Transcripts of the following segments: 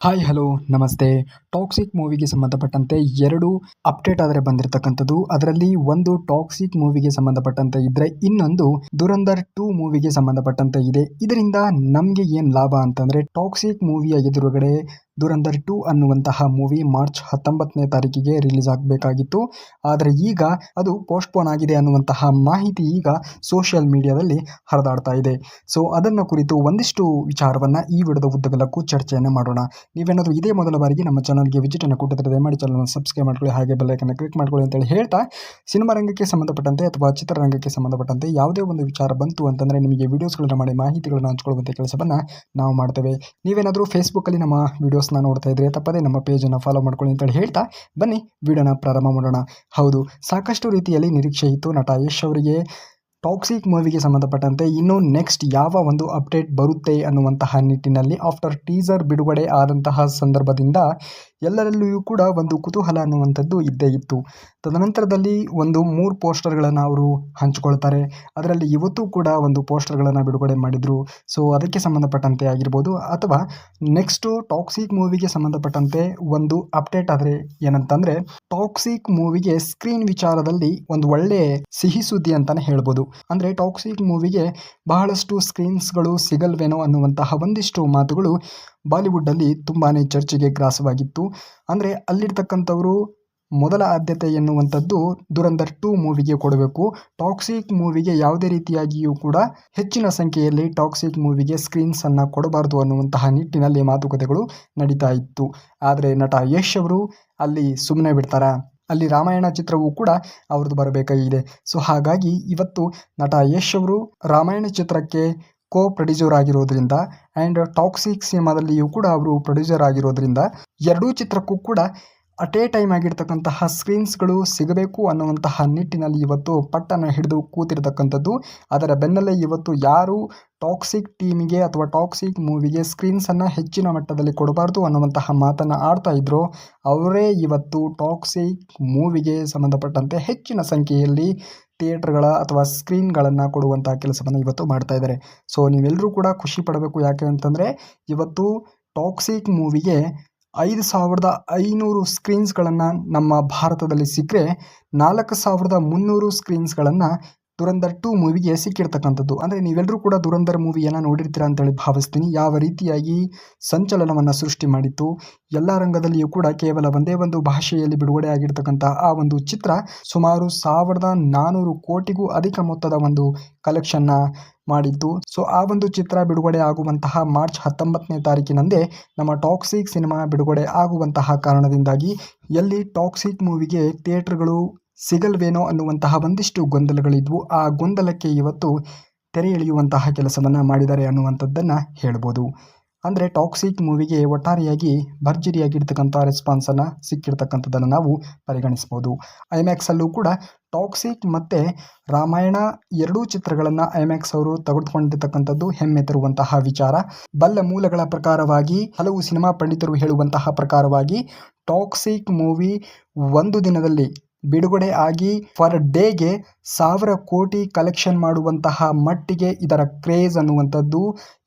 Hi hello ನಮಸ್ತೆ. Toxic ಮೂವಿಗೆ ಸಂಬಂಧಪಟ್ಟಂತೆ 2 update ಆದರೆ ಬಂದಿರತಕ್ಕಂಥದ್ದು. ಅದರಲ್ಲಿ ಒಂದು ಟಾಕ್ಸಿಕ್ ಮೂವಿಗೆ ಸಂಬಂಧಪಟ್ಟಂತೆ ಇದ್ರೆ, ಇನ್ನೊಂದು ದುರಂಧರ್ 2 ಮೂವಿಗೆ ಸಂಬಂಧಪಟ್ಟಂತೆ ಇದೆ. ಇದರಿಂದ ನಮಗೆ ಏನು ಲಾಭ ಅಂತಂದ್ರೆ, ಟಾಕ್ಸಿಕ್ ಮೂವಿಯ ಎದುರುಗಡೆ ದುರಂಧರ್ 2 ಅನ್ನುವಂತಹ ಮೂವಿ ಮಾರ್ಚ್ 19ನೇ ತಾರೀಕಿಗೆ ರಿಲೀಸ್ ಆಗಬೇಕಾಗಿತ್ತು. ಆದರೆ ಈಗ ಅದು ಪೋಸ್ಟ್ಪೋನ್ ಆಗಿದೆ ಅನ್ನುವಂತಹ ಮಾಹಿತಿ ಈಗ ಸೋಷಿಯಲ್ ಮೀಡಿಯಾದಲ್ಲಿ ಹರಿದಾಡ್ತಾ ಇದೆ. ಸೊ ಅದನ್ನ ಕುರಿತು ಒಂದಿಷ್ಟು ವಿಚಾರವನ್ನ ಈ ವಿಡಿಯೋದ ಉದ್ದಗಲಕ್ಕೂ ಚರ್ಚೆಯನ್ನು ಮಾಡೋಣ. ನೀವೇನಾದರೂ ಇದೇ ಮೊದಲ ಬಾರಿಗೆ ನಮ್ಮ ಚಾನಲ್ಗೆ ವಿಸಿಟ್ ಅನ್ನು ಕೊಟ್ಟಿದ್ರೆ ದಯಮಾಡಿ ಚಾನಲ್ ಸಬ್ಸ್ಕ್ರೈಬ್ ಮಾಡ್ಕೊಳ್ಳಿ, ಹಾಗೆ ಬೆಲ್ ಐಕನ್ ಕ್ಲಿಕ್ ಮಾಡ್ಕೊಳ್ಳಿ ಅಂತೇಳಿ ಹೇಳ್ತಾ, ಸಿನಿಮಾ ರಂಗಕ್ಕೆ ಸಂಬಂಧಪಟ್ಟಂತೆ ಅಥವಾ ಚಿತ್ರರಂಗಕ್ಕೆ ಸಂಬಂಧಪಟ್ಟಂತೆ ಯಾವುದೇ ಒಂದು ವಿಚಾರ ಬಂತು ಅಂತಂದರೆ ನಿಮಗೆ ವಿಡಿಯೋಸ್ಗಳನ್ನ ಮಾಡಿ ಮಾಹಿತಿಗಳನ್ನು ಹಂಚ್ಕೊಳ್ಳುವಂಥ ಕೆಲಸವನ್ನು ನಾವು ಮಾಡ್ತೇವೆ. ನೀವೇನಾದರೂ ಫೇಸ್ಬುಕ್ಕಲ್ಲಿ ನಮ್ಮ ವಿಡಿಯೋಸ್ನ ನೋಡ್ತಾ ಇದ್ರೆ ತಪ್ಪದೇ ನಮ್ಮ ಪೇಜನ್ನು ಫಾಲೋ ಮಾಡ್ಕೊಳ್ಳಿ ಅಂತೇಳಿ ಹೇಳ್ತಾ, ಬನ್ನಿ ವಿಡಿಯೋನ ಪ್ರಾರಂಭ ಮಾಡೋಣ. ಹೌದು, ಸಾಕಷ್ಟು ರೀತಿಯಲ್ಲಿ ನಿರೀಕ್ಷೆ ಇತ್ತು ನಟ ಯಶ್ ಅವರಿಗೆ ಟಾಕ್ಸಿಕ್ ಮೂವಿಗೆ ಸಂಬಂಧಪಟ್ಟಂತೆ ಇನ್ನು ನೆಕ್ಸ್ಟ್ ಯಾವ ಒಂದು ಅಪ್ಡೇಟ್ ಬರುತ್ತೆ ಅನ್ನುವಂತಹ ನಿಟ್ಟಿನಲ್ಲಿ ಆಫ್ಟರ್ ಟೀಸರ್ ಬಿಡುಗಡೆ ಆದಂತಹ ಸಂದರ್ಭದಿಂದ ಎಲ್ಲರಲ್ಲಿಯೂ ಕೂಡ ಒಂದು ಕುತೂಹಲ ಅನ್ನುವಂಥದ್ದು ಇದ್ದೇ ಇತ್ತು. ತದನಂತರದಲ್ಲಿ ಒಂದು 3 ಪೋಸ್ಟರ್ಗಳನ್ನು ಅವರು ಹಂಚಿಕೊಳ್ತಾರೆ. ಅದರಲ್ಲಿ ಇವತ್ತು ಕೂಡ ಒಂದು ಪೋಸ್ಟರ್ಗಳನ್ನು ಬಿಡುಗಡೆ ಮಾಡಿದರು. ಸೊ ಅದಕ್ಕೆ ಸಂಬಂಧಪಟ್ಟಂತೆ ಆಗಿರ್ಬೋದು, ಅಥವಾ ನೆಕ್ಸ್ಟು ಟಾಕ್ಸಿಕ್ ಮೂವಿಗೆ ಸಂಬಂಧಪಟ್ಟಂತೆ ಒಂದು ಅಪ್ಡೇಟ್ ಆದರೆ ಏನಂತಂದರೆ, ಟಾಕ್ಸಿಕ್ ಮೂವಿಗೆ ಸ್ಕ್ರೀನ್ ವಿಚಾರದಲ್ಲಿ ಒಂದು ಒಳ್ಳೆ ಸಿಹಿ ಸುದ್ದಿ ಅಂತಾನೆ ಹೇಳ್ಬೋದು. ಅಂದರೆ ಟಾಕ್ಸಿಕ್ ಮೂವಿಗೆ ಬಹಳಷ್ಟು ಸ್ಕ್ರೀನ್ಸ್ಗಳು ಸಿಗಲ್ವೇನೋ ಅನ್ನುವಂತಹ ಒಂದಿಷ್ಟು ಮಾತುಗಳು ಬಾಲಿವುಡ್ಡಲ್ಲಿ ತುಂಬಾ ಚರ್ಚೆಗೆ ಗ್ರಾಸವಾಗಿತ್ತು. ಅಂದರೆ ಅಲ್ಲಿರ್ತಕ್ಕಂಥವರು ಮೊದಲ ಆದ್ಯತೆ ಎನ್ನುವಂಥದ್ದು ದುರಂಧರ್ 2 ಮೂವಿಗೆ ಕೊಡಬೇಕು. ಟಾಕ್ಸಿಕ್ ಮೂವಿಗೆ ಯಾವುದೇ ರೀತಿಯಾಗಿಯೂ ಕೂಡ ಹೆಚ್ಚಿನ ಸಂಖ್ಯೆಯಲ್ಲಿ ಟಾಕ್ಸಿಕ್ ಮೂವಿಗೆ ಸ್ಕ್ರೀನ್ಸನ್ನು ಕೊಡಬಾರ್ದು ಅನ್ನುವಂತಹ ನಿಟ್ಟಿನಲ್ಲಿ ಮಾತುಕತೆಗಳು ನಡೀತಾ ಇತ್ತು. ಆದರೆ ನಟ ಯಶ್ ಅವರು ಅಲ್ಲಿ ಸುಮ್ಮನೆ ಬಿಡ್ತಾರಾ? ಅಲ್ಲಿ ರಾಮಾಯಣ ಚಿತ್ರವೂ ಕೂಡ ಅವ್ರದ್ದು ಬರಬೇಕಾಗಿದೆ. ಸೊ ಹಾಗಾಗಿ ಇವತ್ತು ನಟ ಯಶ್ ಅವರು ರಾಮಾಯಣ ಚಿತ್ರಕ್ಕೆ ಪ್ರೊಡ್ಯೂಸರ್ ಆಗಿರೋದ್ರಿಂದ ಆ್ಯಂಡ್ ಟಾಕ್ಸಿಕ್ ಸಿನಿಮಾದಲ್ಲಿಯೂ ಕೂಡ ಅವರು ಪ್ರೊಡ್ಯೂಸರ್ ಆಗಿರೋದ್ರಿಂದ ಎರಡೂ ಚಿತ್ರಕ್ಕೂ ಕೂಡ ಅಟ್ ಎ ಟೈಮ್ ಆಗಿರ್ತಕ್ಕಂತಹ ಸ್ಕ್ರೀನ್ಸ್ಗಳು ಸಿಗಬೇಕು ಅನ್ನುವಂತಹ ನಿಟ್ಟಿನಲ್ಲಿ ಇವತ್ತು ಪಟ್ಟನ್ನು ಹಿಡಿದು ಕೂತಿರ್ತಕ್ಕಂಥದ್ದು. ಅದರ ಬೆನ್ನಲ್ಲೇ ಇವತ್ತು ಯಾರು ಟಾಕ್ಸಿಕ್ ಟೀಮಿಗೆ ಅಥವಾ ಟಾಕ್ಸಿಕ್ ಮೂವಿಗೆ ಸ್ಕ್ರೀನ್ಸನ್ನು ಹೆಚ್ಚಿನ ಮಟ್ಟದಲ್ಲಿ ಕೊಡಬಾರ್ದು ಅನ್ನುವಂತಹ ಮಾತನ್ನು ಆಡ್ತಾ ಇದ್ರೋ ಅವರೇ ಇವತ್ತು ಟಾಕ್ಸಿಕ್ ಮೂವಿಗೆ ಸಂಬಂಧಪಟ್ಟಂತೆ ಹೆಚ್ಚಿನ ಸಂಖ್ಯೆಯಲ್ಲಿ ಥಿಯೇಟರ್ಗಳ ಅಥವಾ ಸ್ಕ್ರೀನ್ಗಳನ್ನು ಕೊಡುವಂತಹ ಕೆಲಸವನ್ನು ಇವತ್ತು ಮಾಡ್ತಾ ಇದ್ದಾರೆ. ಸೊ ನೀವೆಲ್ಲರೂ ಕೂಡ ಖುಷಿ ಪಡಬೇಕು. ಯಾಕೆ ಅಂತಂದರೆ ಇವತ್ತು ಟಾಕ್ಸಿಕ್ ಮೂವಿಗೆ 5,500 ಸ್ಕ್ರೀನ್ಸ್ಗಳನ್ನು ನಮ್ಮ ಭಾರತದಲ್ಲಿ ಸಿಕ್ಕರೆ 4,300 ಸ್ಕ್ರೀನ್ಸ್ಗಳನ್ನು ದುರಂಧರ್ 2 ಮೂವಿಗೆ ಸಿಕ್ಕಿರ್ತಕ್ಕಂಥದ್ದು. ಅಂದರೆ ನೀವೆಲ್ಲರೂ ಕೂಡ ದುರಂಧರ್ ಮೂವಿಯನ್ನು ನೋಡಿರ್ತೀರ ಅಂತೇಳಿ ಭಾವಿಸ್ತೀನಿ. ಯಾವ ರೀತಿಯಾಗಿ ಸಂಚಲನವನ್ನು ಸೃಷ್ಟಿ ಮಾಡಿತ್ತು. ಎಲ್ಲ ರಂಗದಲ್ಲಿಯೂ ಕೂಡ ಕೇವಲ ಒಂದೇ ಒಂದು ಭಾಷೆಯಲ್ಲಿ ಬಿಡುಗಡೆ ಆಗಿರ್ತಕ್ಕಂಥ ಆ ಒಂದು ಚಿತ್ರ ಸುಮಾರು 1,400 ಕೋಟಿಗೂ ಅಧಿಕ ಮೊತ್ತದ ಒಂದು ಕಲೆಕ್ಷನ್ನ ಮಾಡಿದ್ದು. ಸೊ ಆ ಒಂದು ಚಿತ್ರ ಬಿಡುಗಡೆ ಆಗುವಂತಹ ಮಾರ್ಚ್ 19ನೇ ತಾರೀಕಿನಂದೇ ನಮ್ಮ ಟಾಕ್ಸಿಕ್ ಸಿನಿಮಾ ಬಿಡುಗಡೆ ಆಗುವಂತಹ ಕಾರಣದಿಂದಾಗಿ ಎಲ್ಲಿ ಟಾಕ್ಸಿಕ್ ಮೂವಿಗೆ ಥಿಯೇಟರ್ಗಳು ಸಿಗಲ್ವೇನೋ ಅನ್ನುವಂತಹ ಒಂದಿಷ್ಟು ಗೊಂದಲಗಳಿದ್ವು. ಆ ಗೊಂದಲಕ್ಕೆ ಇವತ್ತು ತೆರೆ ಎಳೆಯುವಂತಹ ಕೆಲಸವನ್ನು ಮಾಡಿದ್ದಾರೆ ಅನ್ನುವಂಥದ್ದನ್ನು ಹೇಳ್ಬೋದು. ಅಂದರೆ ಟಾಕ್ಸಿಕ್ ಮೂವಿಗೆ ಒಟ್ಟಾರೆಯಾಗಿ ಭರ್ಜರಿಯಾಗಿರ್ತಕ್ಕಂಥ ರೆಸ್ಪಾನ್ಸನ್ನು ಸಿಕ್ಕಿರ್ತಕ್ಕಂಥದ್ದನ್ನು ನಾವು ಪರಿಗಣಿಸ್ಬೋದು. ಐಮ್ಯಾಕ್ಸಲ್ಲೂ ಕೂಡ ಟಾಕ್ಸಿಕ್ ಮತ್ತು ರಾಮಾಯಣ ಎರಡೂ ಚಿತ್ರಗಳನ್ನು ಐಮ್ಯಾಕ್ಸ್ ಅವರು ತೆಗೆದುಕೊಂಡಿರ್ತಕ್ಕಂಥದ್ದು ಹೆಮ್ಮೆ ತರುವಂತಹ ವಿಚಾರ. ಬಲ್ಲ ಮೂಲಗಳ ಪ್ರಕಾರವಾಗಿ, ಹಲವು ಸಿನಿಮಾ ಪಂಡಿತರು ಹೇಳುವಂತಹ ಪ್ರಕಾರವಾಗಿ ಟಾಕ್ಸಿಕ್ ಮೂವಿ ಒಂದು ದಿನದಲ್ಲಿ ಬಿಡುಗಡೆ ಆಗಿ ಫರ್ ಡೇಗೆ 1,000 ಕೋಟಿ ಕಲೆಕ್ಷನ್ ಮಾಡುವಂತಹ ಮಟ್ಟಿಗೆ ಇದರ ಕ್ರೇಜ್ ಅನ್ನುವಂಥದ್ದು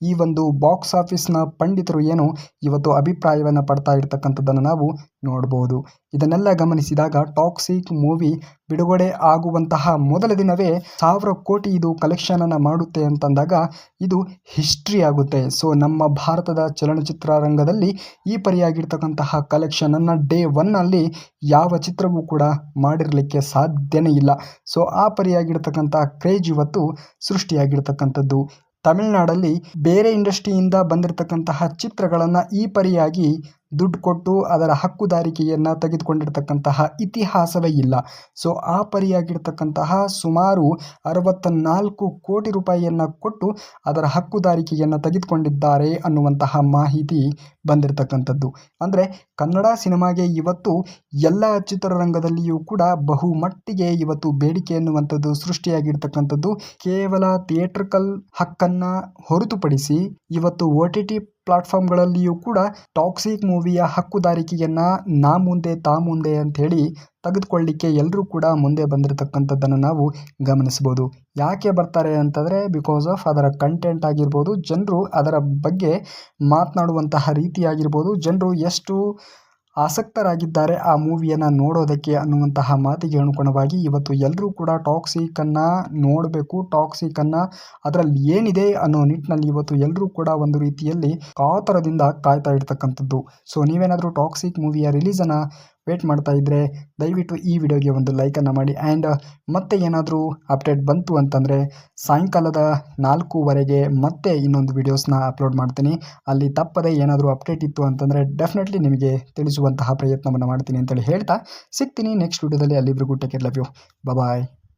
ಈ ಒಂದು ಬಾಕ್ಸ್ ಆಫೀಸ್ನ ಪಂಡಿತರು ಏನು ಇವತ್ತು ಅಭಿಪ್ರಾಯವನ್ನು ಪಡ್ತಾ ಇರ್ತಕ್ಕಂಥದ್ದನ್ನು ನಾವು ನೋಡ್ಬೋದು. ಇದನ್ನೆಲ್ಲ ಗಮನಿಸಿದಾಗ ಟಾಕ್ಸಿಕ್ ಮೂವಿ ಬಿಡುಗಡೆ ಆಗುವಂತಹ ಮೊದಲ ದಿನವೇ 1,000 ಕೋಟಿ ಇದು ಕಲೆಕ್ಷನನ್ನು ಮಾಡುತ್ತೆ ಅಂತಂದಾಗ ಇದು ಹಿಸ್ಟ್ರಿ ಆಗುತ್ತೆ. ಸೊ ನಮ್ಮ ಭಾರತದ ಚಲನಚಿತ್ರ ರಂಗದಲ್ಲಿ ಈ ಪರಿಯಾಗಿರ್ತಕ್ಕಂತಹ ಕಲೆಕ್ಷನನ್ನು ಡೇ 1ಅಲ್ಲಿ ಯಾವ ಚಿತ್ರವೂ ಕೂಡ ಮಾಡಿರಲಿಕ್ಕೆ ಸಾಧ್ಯನೇ ಇಲ್ಲ. ಸೊ ಆ ಪರಿಯಾಗಿರ್ತಕ್ಕಂಥ ಕ್ರೇಜ್ ಇವತ್ತು ಸೃಷ್ಟಿಯಾಗಿರ್ತಕ್ಕಂಥದ್ದು. ತಮಿಳುನಾಡಲ್ಲಿ ಬೇರೆ ಇಂಡಸ್ಟ್ರಿಯಿಂದ ಬಂದಿರತಕ್ಕಂತಹ ಚಿತ್ರಗಳನ್ನು ಈ ಪರಿಯಾಗಿ ದುಡ್ಡು ಕೊಟ್ಟು ಅದರ ಹಕ್ಕುದಾರಿಕೆಯನ್ನು ತೆಗೆದುಕೊಂಡಿರ್ತಕ್ಕಂತಹ ಇತಿಹಾಸವೇ ಇಲ್ಲ. ಸೊ ಆ ಪರಿಯಾಗಿರ್ತಕ್ಕಂತಹ ಸುಮಾರು 64 ಕೋಟಿ ರೂಪಾಯಿಯನ್ನು ಕೊಟ್ಟು ಅದರ ಹಕ್ಕುದಾರಿಕೆಯನ್ನು ತೆಗೆದುಕೊಂಡಿದ್ದಾರೆ ಅನ್ನುವಂತಹ ಮಾಹಿತಿ ಬಂದಿರತಕ್ಕಂಥದ್ದು. ಅಂದರೆ ಕನ್ನಡ ಸಿನಿಮಾಗೆ ಇವತ್ತು ಎಲ್ಲ ಚಿತ್ರರಂಗದಲ್ಲಿಯೂ ಕೂಡ ಬಹುಮಟ್ಟಿಗೆ ಇವತ್ತು ಬೇಡಿಕೆ ಎನ್ನುವಂಥದ್ದು ಸೃಷ್ಟಿಯಾಗಿರ್ತಕ್ಕಂಥದ್ದು. ಕೇವಲ ಥಿಯೇಟ್ರಿಕಲ್ ಹಕ್ಕನ್ನು ಹೊರತುಪಡಿಸಿ ಇವತ್ತು OTT ಪ್ಲಾಟ್ಫಾರ್ಮ್ಗಳಲ್ಲಿಯೂ ಕೂಡ ಟಾಕ್ಸಿಕ್ ಮೂವಿಯ ಹಕ್ಕುದಾರಿಕೆಯನ್ನು ನಾ ಮುಂದೆ ತಾ ಮುಂದೆ ಅಂಥೇಳಿ ತೆಗೆದುಕೊಳ್ಳಿಕ್ಕೆ ಎಲ್ಲರೂ ಕೂಡ ಮುಂದೆ ಬಂದಿರತಕ್ಕಂಥದ್ದನ್ನು ನಾವು ಗಮನಿಸ್ಬೋದು. ಯಾಕೆ ಬರ್ತಾರೆ ಅಂತಂದರೆ ಬಿಕಾಸ್ ಆಫ್ ಅದರ ಕಂಟೆಂಟ್ ಆಗಿರ್ಬೋದು, ಜನರು ಅದರ ಬಗ್ಗೆ ಮಾತನಾಡುವಂತಹ ರೀತಿ ಆಗಿರ್ಬೋದು, ಜನರು ಎಷ್ಟು ಆಸಕ್ತರಾಗಿದ್ದಾರೆ ಆ ಮೂವಿಯನ್ನು ನೋಡೋದಕ್ಕೆ ಅನ್ನುವಂತಹ ಮಾತಿಗೆ ಅನುಗುಣವಾಗಿ ಇವತ್ತು ಎಲ್ಲರೂ ಕೂಡ ಟಾಕ್ಸಿಕನ್ನು ನೋಡಬೇಕು, ಟಾಕ್ಸಿಕನ್ನು ಅದರಲ್ಲಿ ಏನಿದೆ ಅನ್ನೋ ನಿಟ್ಟಿನಲ್ಲಿ ಇವತ್ತು ಎಲ್ಲರೂ ಕೂಡ ಒಂದು ರೀತಿಯಲ್ಲಿ ಕಾತರದಿಂದ ಕಾಯ್ತಾ ಇರ್ತಕ್ಕಂಥದ್ದು. ಸೊ ನೀವೇನಾದರೂ ಟಾಕ್ಸಿಕ್ ಮೂವಿಯ ರಿಲೀಸನ್ನು ವೇಟ್ ಮಾಡ್ತಾ ಇದ್ದರೆ ದಯವಿಟ್ಟು ಈ ವಿಡಿಯೋಗೆ ಒಂದು ಲೈಕನ್ನು ಮಾಡಿ. ಆ್ಯಂಡ್ ಮತ್ತೆ ಏನಾದರೂ ಅಪ್ಡೇಟ್ ಬಂತು ಅಂತಂದರೆ ಸಾಯಂಕಾಲದ 4:00 ಮತ್ತೆ ಇನ್ನೊಂದು ವೀಡಿಯೋಸ್ನ ಅಪ್ಲೋಡ್ ಮಾಡ್ತೀನಿ. ಅಲ್ಲಿ ತಪ್ಪದೆ ಏನಾದರೂ ಅಪ್ಡೇಟ್ ಇತ್ತು ಅಂತಂದರೆ ಡೆಫಿನೆಟ್ಲಿ ನಿಮಗೆ ತಿಳಿಸುವಂತಹ ಪ್ರಯತ್ನವನ್ನು ಮಾಡ್ತೀನಿ ಅಂತೇಳಿ ಹೇಳ್ತಾ ಸಿಗ್ತೀನಿ ನೆಕ್ಸ್ಟ್ ವಿಡಿಯೋದಲ್ಲಿ. ಅಲ್ಲಿವರೆಗೂ take care, love you, bye.